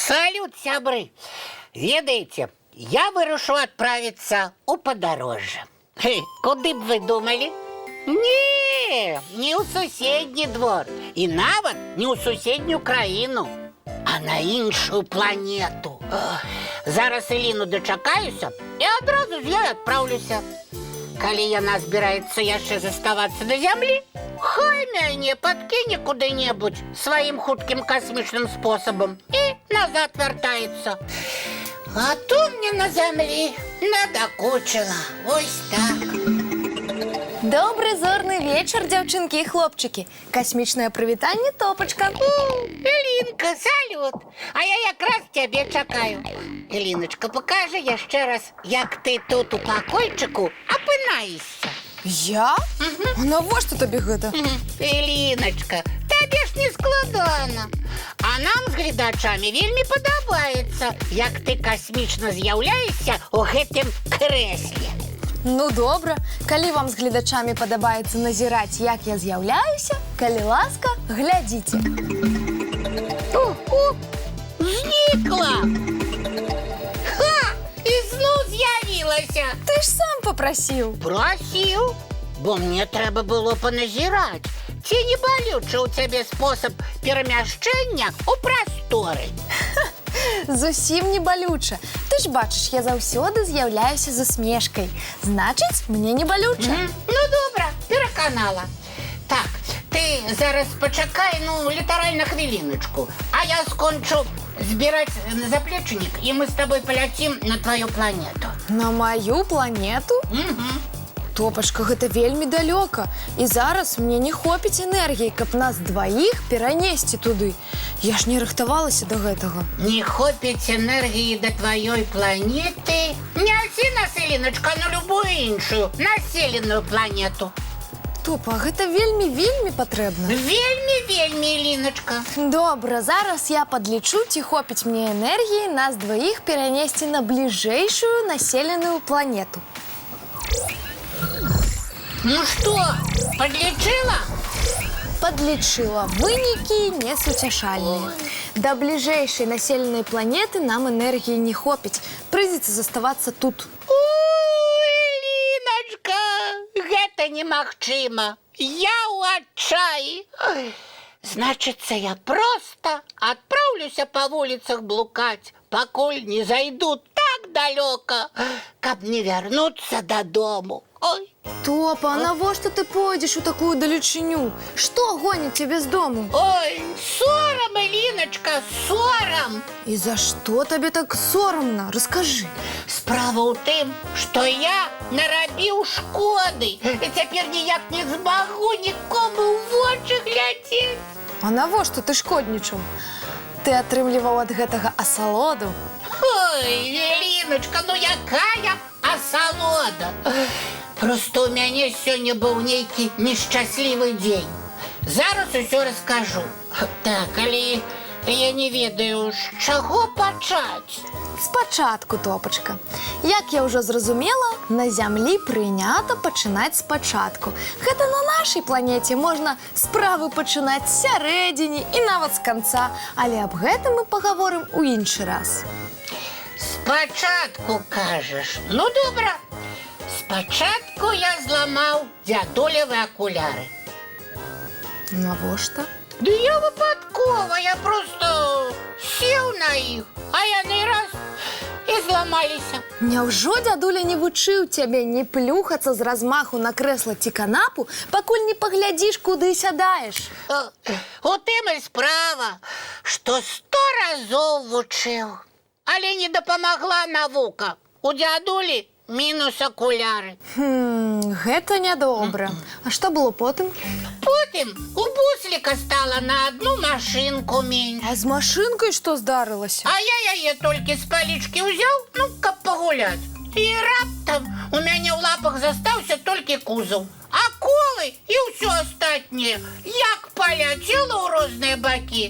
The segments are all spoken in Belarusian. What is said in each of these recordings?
Салют, сябры! Ведаеце, я вырашыў адправіцца ў падарожжа. Куды б вы думалі? Не ў суседні двор і нават не ў суседнюю краіну, а на іншую планету. Зараз Эліну дачакаюся і адразу з ёй адпраўлюся. Калі яна збіраецца яшчэ заставацца на зямлі, хай мяне падкіне куды-небудзь сваім хуткім касмічным спосабам і назад вяртаецца. А то мне на зямлі надакучыла. Вось так. Добрый зорны вечар, дзяўчынкі і хлопчыкі. Касмічнае прывітанне, Топачка. Элінка, салют! А я якраз цябе чакаю. Эліначка, пакажы яшчэ раз, як ты тут у пакойчыку апынаешся. Я? А навошта табе гэта? Эліначка, табе ж не складана. А нам з гледачамі вельмі падабаецца, як ты касмічна з'яўляешся ў гэтым крэсле. Ну, добра. Калі вам з гледачамі падабаецца назіраць, як я з'яўляюся, калі ласка, глядзіце. Знікла! Ха! Ізноў з'явілася! Ты ж сам папрасіў. Просіў, бо мне трэба было паназіраць. Ці не балючы ў цябе спосаб перамяшчэння ў прасторы? Зусім не балюча. Ты ж бачыш, я заўсёды з'яўляюся з усмешкай. Значыць, мне не балюча. Ну, добра, пераканала. Так, ты зараз пачакай, літаральна хвіліначку. А я скончу збіраць заплечнік, і мы з табой паляцім на твою планету. На маю планету? Топачка, гэта вельмі далёка. І зараз мне не хопіць энергіі, каб нас дваіх перанесці туды. Я ж не рыхтавалася да гэтага. Не хопіць энергіі да тваёй планеты? Не асі нас, Эліначка, на любую іншую населеную планету. Топа, гэта вельмі патрэбна. Вельмі, Эліначка. Добра, зараз я падлічу, ці хопіць мне энергіі нас дваіх перанесці на бліжэйшую населеную планету. Ну што, падлічыла? Падлічыла. Вынікі несуцяшальныя. Да бліжэйшай населенай планеты нам энергіі не хопіць. Прыйдзецца заставацца тут. Эліначка, гэта немагчыма. Я ў адчаі. Значыцца, я проста адпраўлюся па вуліцах блукаць, пакуль не зайду так далёка, каб не вярнуцца дадому. Ой. Топа, а навошта ты пойдзеш у такую далечыню? Што гоніць цябе з дому? Ой, сорам, Эліначка, сорам! І за што табе так сорамна? Раскажы. Справа ў тым, што я нарабіў шкоды. І цяпер ніяк не змагу нікому ў вочы глядзець. А навошта ты шкоднічаў? Ты атрымліваў ад гэтага асалоду. Ой, Эліначка, якая асалода! Просто у мяне сёння быў нейкі нешчаслівы дзень. Зараз усё раскажу. Так, але я не ведаю, з чаго пачаць. Спачатку, Топачка. Як я ўжо зразумела, на зямлі прынята пачынаць спачатку. Гэта на нашай планеце можна справы пачынаць з сярэдзіны і нават з канца, але аб гэтым мы пагаворым у іншы раз. Спачатку, кажаш. Ну, добра. Спачатку я зламаў дзядулевы акуляры. Навошта? Да я выпадкова, я просто сеў на іх, а яны раз і зламаліся. Няўжо дзядуля не вучыў цябе не плюхацца з размаху на крэсла ці канапу, пакуль не паглядзіш, куды сядаеш? У тым і справа, што 100 разоў вучыў, але не дапамагла навука. У дзядулі мінус акуляры. Гэта нядобра. А што было потым? Потым у бусліка стала на одну машынку менш. А з машынкай што здарылася? А я яе толькі з палічкі ўзяў, каб пагуляць. І раптам у мяне ў лапах застаўся толькі кузаў. А колы і ўсё астатняе як паляцела ў розныя бакі.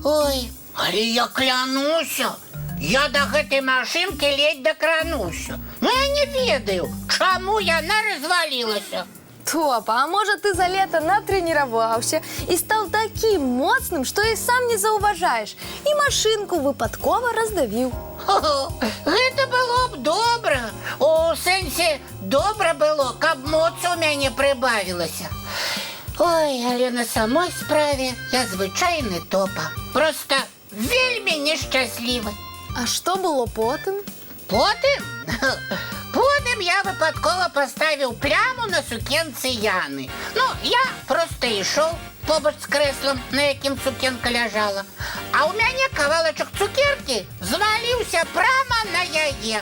Ой, але я клянуся, я да гэтай машынкі ледзь дакрануўся. Ну, я не ведаю, чаму яна развалілася. Топ, а может, ты за лето натренировался и стал таким моцным, что и сам не зауважаешь, и машинку выпадково раздавил. Хо-хо, гэта было б добра. У сэнсе добра было, каб моцы у мяне прыбавілася. Ой, але на самой справе я звычайны топа. Просто вельмі нешчаслівы. А что было потым? Потым? Потым я выпадкова паставіў пляму на сукенцы Яны. Ну, я проста ішоў побач з крэслам, на якім сукенка ляжала. А ў мяне кавалачак цукеркі зваліўся прама на яе.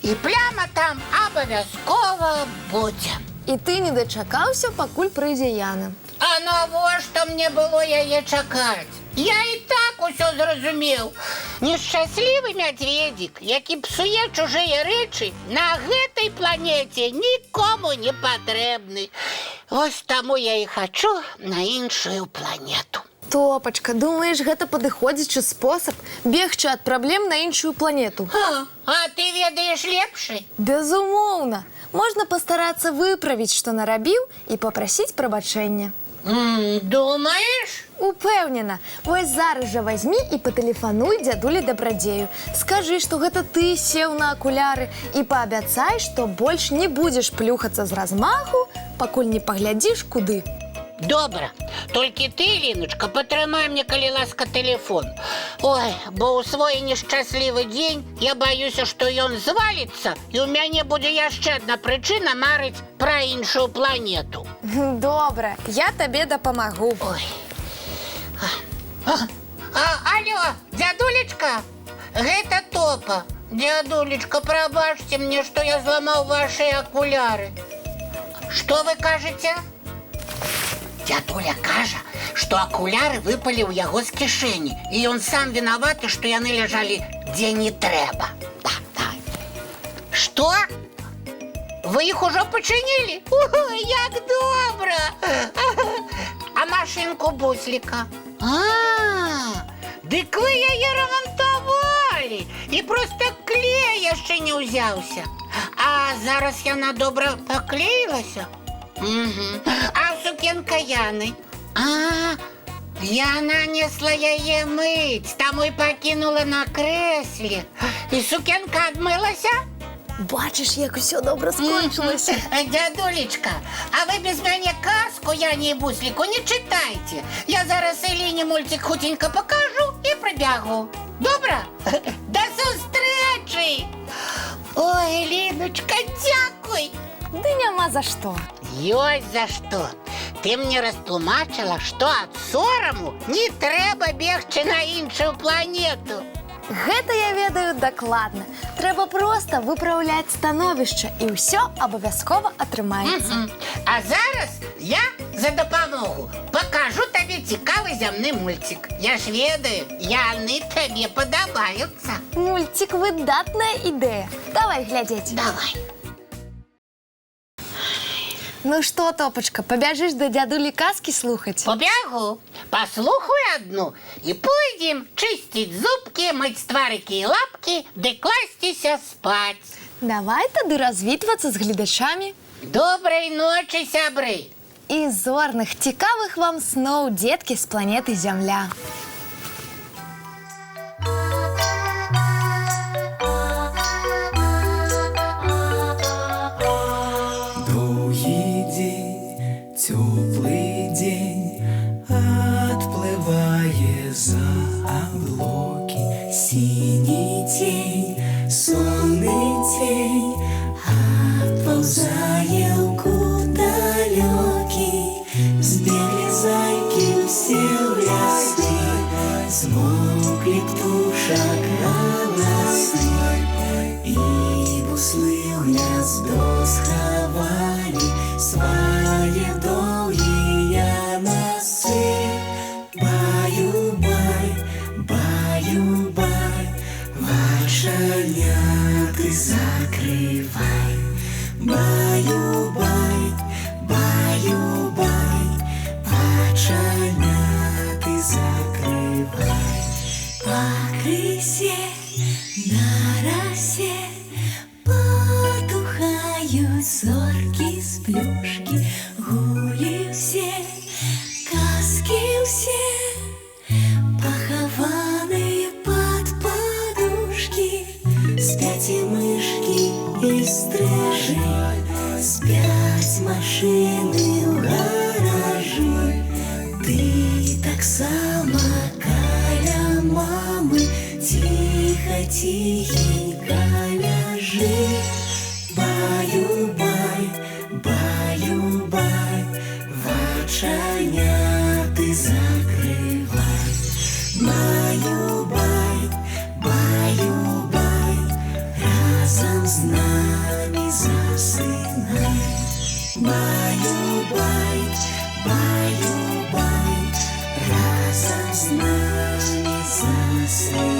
І пляма там абавязкова будзе. И ты не дочакаўся, пакуль прыйдзе Яна. А навошта мне было яе чакаць? Я і так усё зразумеў. Нешчаслівы мядзведзік, які псуе чужыя рэчы, на гэтай планеце нікому не патрэбны. Вось таму я і хачу на іншую планету. Топачка, думаешь, гэта падыходзячы спосаб бегчы ад праблем на іншую планету? А ты ведаеш лепшы? Безумоўна. Можна пастарацца выправіць, што нарабіў, і папрасіць прабачэння. Думаеш? Упэўнена. Вось зараз жа вазьмі і патэлефануй дзядулі Дабрадзею. Скажы, што гэта ты сеў на акуляры, і паабяцай, што больш не будзеш плюхацца з размаху, пакуль не паглядзіш куды. Добра, толькі ты, Ліночка, патрымай мне, калі ласка, тэлефон. Ой, бо ў свой нешчаслівы дзень я баюся, што ён зваліцца, і ў мяне будзе яшчэ адна прычына марыць пра іншую планету. Добра, я табе дапамагу. Ой. Алло, дзядулечка, гэта Топа. Дзядулечка, прабачце мне, што я зламаў вашы акуляры. Што вы кажаце? Дзядуля кажа, што акуляры выпалі ў яго з кішэні, і ён сам вінаваты, што яны ляжалі дзе не трэба. Што? Вы іх ужо пачынілі? Ой, як добра! А машынку бусліка? Дык вы яе рамантавалі, і проста клей яшчэ не ўзяўся. А зараз яна добра паклеілася? А сукенка Яны? Яна несла яе мыць, таму і пакінула на крэсле. І сукенка адмылася? Бачыш, як усё добра скончылася. Дзядулечка, а вы без мяне казку Яне і бусліку не чытайце. Я зараз Эліне мульцік хутенька пакажу і прыбягу. Добра? Да сустрэчы! Ой, Ліночка, дзякуй! Ды няма за што. Ёсць за што. Ты мне растлумачыла, што ад сораму не трэба бегчы на іншую планету. Гэта я ведаю дакладна. Трэба проста выпраўляць становішча, і ўсё абавязкова атрымаецца. А зараз я за дапамогу пакажу табе цікавы зямны мульцік. Я ж ведаю, яны табе падабаюцца. Мульцік — выдатная ідэя. Давай глядзець. Давай. Ну што, Топачка, пабяжыш да дзядулі казкі слухаць? Побягу, паслухаю адну і пойдзем чысціць зубкі, мыць тварыкі і лапкі, ды класціся спаць. Давай тады развітвацца з гледачамі. Добрай ночы, сябры! І зорных, цікавых вам сноў, дзеткі з планеты Зямля. Теплый день отплывая за облаки, синий тень, сонный тень отползая в далекий. Сбегли зайки все в лесы, тихенько ляжи. Баю-бай, баю-бай, вачаняты закрывай. Баю-бай, баю-бай, разом с нами засынай. Баю-бай, баю-бай, разом с нами засынай.